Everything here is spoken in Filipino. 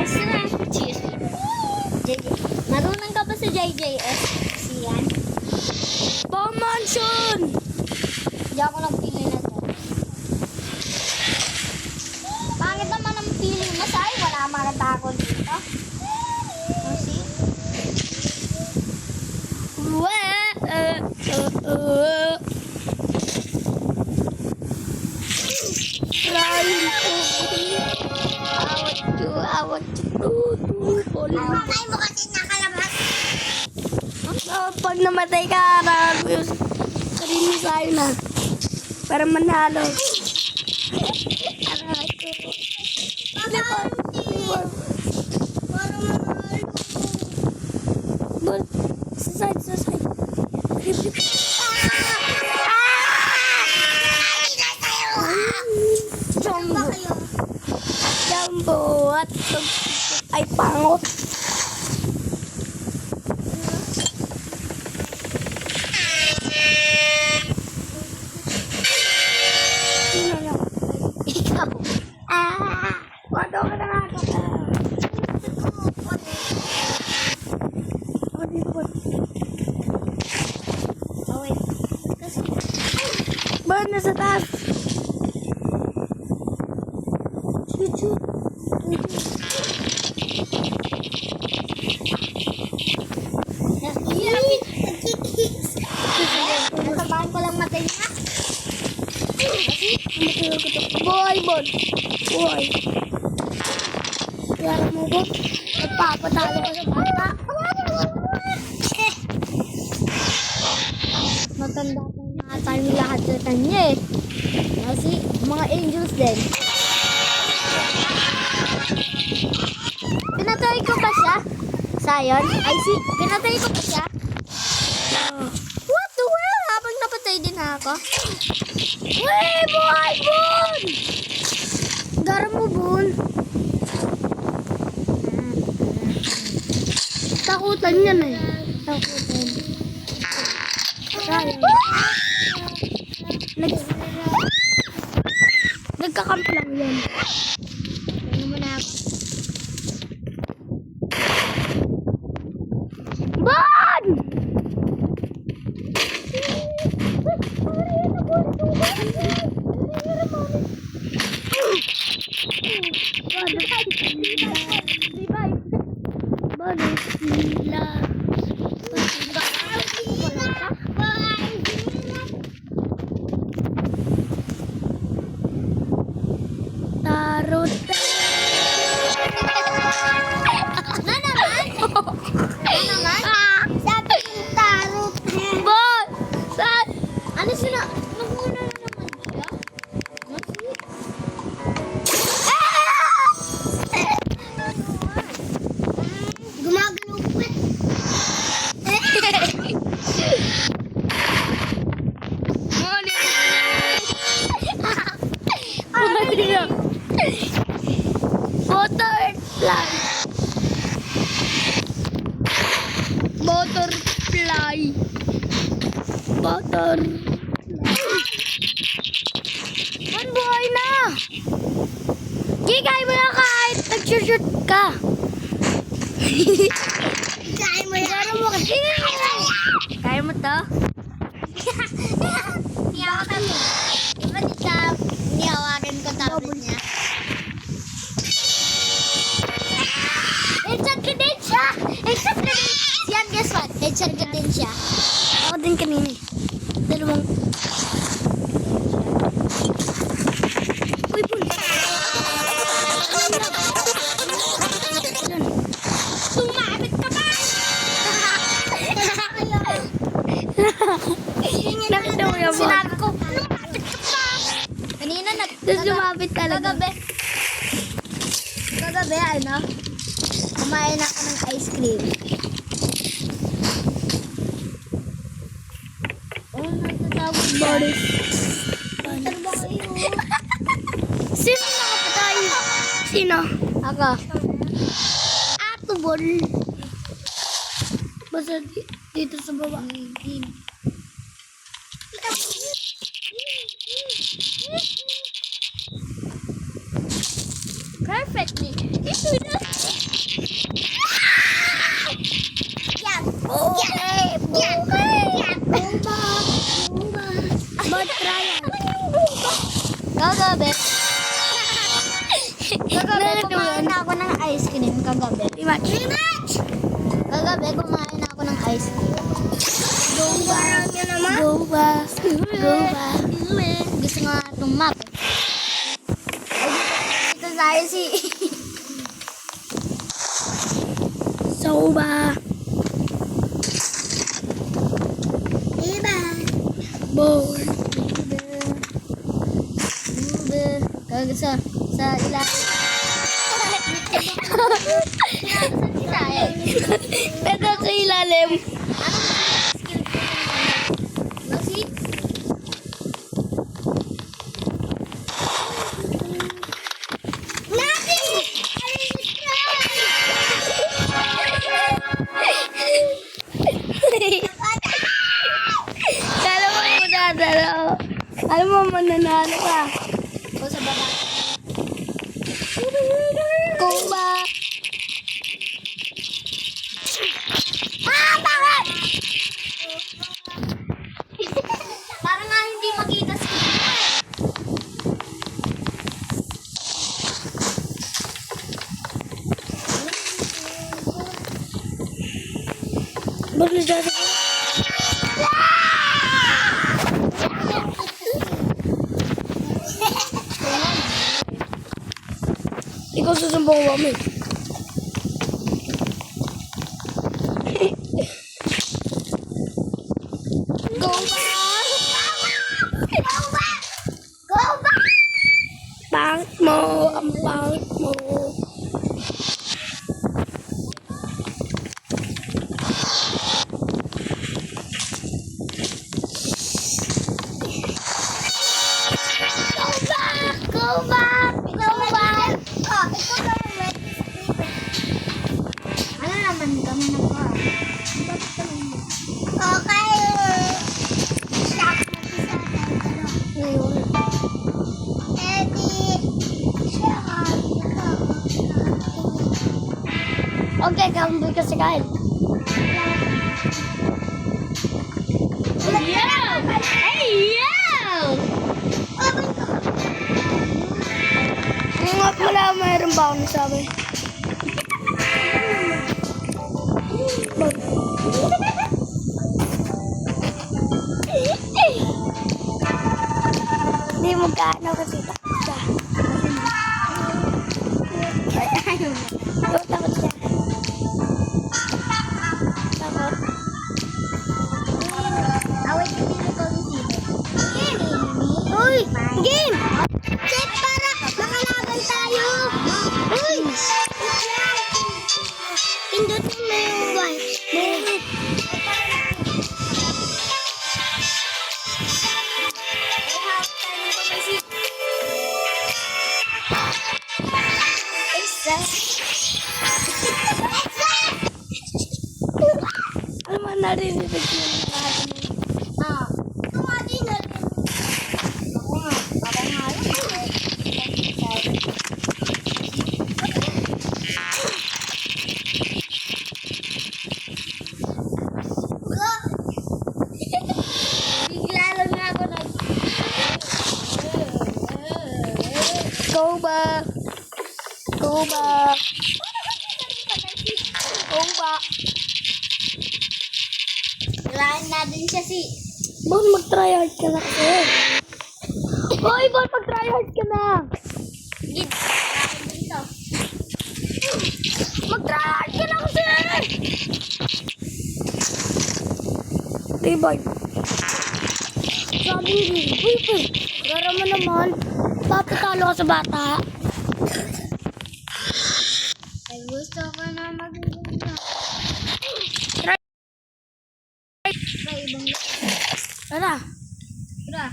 Cheers. JJ. Marunong ka ba sa JJS? Siyan? Pamansion! Hindi ako nagpili na to. Pangit naman ang feeling mo sa'yo. Wala mga tako dito. See? Awat ko. Ay mo kasi nakalabas. Pag namatay ka, sarili sa'yo na. Para manalo. Aray ko. Sa side. Jumbo at ay pangot. Sino na? Ikaw. Wado ka na nga. Oh, wait. Kasi, Bird na sa taas. Shoot. nasabahan ko lang matay niya. Boy. Kaya mo ba? Nagpapatalo ka sa bata. Matanda pang nasa yung lahat sa kanya eh. Kasi mga angels din. Pinatay ko pa siya. Sayon? Ay si, pinatay ko pa siya. What the hell? Habang napatay din ako. Wey, boy, Bon! Gara mo, Bon. Takutan yan eh. Takutan. Sayang. Nagkakamp lang yan. Ano mo na ako? Bon! Tarot. Na naman? Sabi yung tarot. Bon! Saan? Ano sila? Nagmuna na naman siya? Gumagalaw po eh. Butterfly. Buhay na! Kikay mo na kahit nag-shoot ka. Kaya mo yan. Kaya mo to? Niyawakan mo. Diba dito, niyawakan ko tapos niya. Headshot ka din siya! Headshot ka din! Yan, guess what? Headshot ka din siya. Ako din kanina eh. Dalawang... Uy, Bon! Sumabit ka ba? Nakita mo yan, Bon? Sinabi ko, lumapit ka pa! Kanina Tapos lumapit talaga. Kagabi, ano? Kumain ako ng ice cream. Oh, nagtatawag siya. Boris. Saan ba kayo? Sino nakapatay? Sino? Ako. Ato, Bon. Basta dito sa baba. Perfectly. Ito na. kagabi. Kagabi, kumain na ako ng ice cream kagabi. Rematch! Kagabi, kumain na ako ng ice cream. Go ba? Go ba? Go ba? Gusto nga itong map. Ito tayo si... So ba? Iba. Bored. Kagag sa ilalim. Ito sa ilalim. Bakit? Kala mo mananalo. Alam mo mananalo ka. O sa baba. Go ba? Bakit? Parang nga hindi makita sa Bakit dyan? Ikaw susumbong mo kami. Go back! Go back! Go back! Pangit mo. Ang pangit mo. Go back! Go back! Go back! Oh, ito ba yung red ano naman kami na pa? Okay. Shock mo sa Ngayon. Eddie. Okay, kamboy ka sa kahit. Hey, yo! Nga pala, mayroon ba akong nasabi? Hindi mo gaano kasi takot siya. Ayaw mo. Yo, takot siya. Takot. Away ka dito ko dito. Uy! Game! Check para makalaban tayo. Uy! Pindutin mo yung white. Bakit? Alam mo, narinig ko yung lahat mo. Ah, ito nga din na rin. Ako nga yun. Bigla lang nga ako nag... Go ba? Go ba? Go ba? Kailangan na din siya si... Bon, mag-tryhard ka na kasi. Hoy, Bon, mag-tryhard ka na. Gid. Kailangan dito. Mag-tryhard ka na kasi. Hey, boy. Sabi ni Uy, gara mo naman. Papatalo ka sa bata. Ay, gusto ko na mag-ibang. Try. Sa ibang... Tara. Tara.